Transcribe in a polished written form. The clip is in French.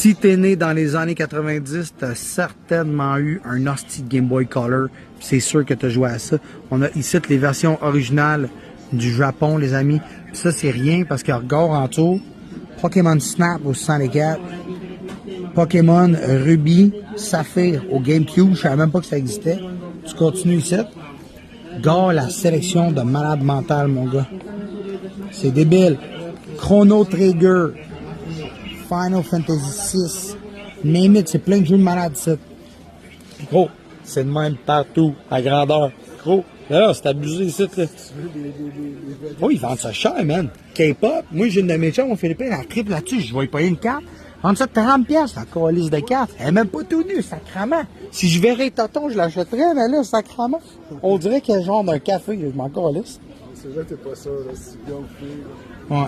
Si t'es né dans les années 90, t'as certainement eu un hostie de Game Boy Color. C'est sûr que t'as joué à ça. On a ici les versions originales du Japon, les amis. Puis ça, c'est rien parce que regarde en dessous, Pokémon Snap au 64, Pokémon Ruby, Saphir au GameCube. Je savais même pas que ça existait. Tu continues ici. Regarde la sélection de malade mental, mon gars. C'est débile. Chrono Trigger, Final Fantasy VI, name it, c'est plein de jeux de malade, ça. Gros, c'est le même partout, à grandeur. Gros, là, c'est abusé ici, là. Oh, ils vendent ça cher, man. K-pop, moi, j'ai une de mes chums, mon Philippine, elle triple là-dessus, je vais y payer une carte. Vendre ça 30 pièces, la calice de cartes. Elle est même pas tout nue, sacrament. Si je verrais Tonton, je l'achèterais, mais là, sacrament. On dirait qu'il y a genre d'un café, je m'en calisse. C'est vrai que t'es pas sûr, là, si bien ou pire. Ouais.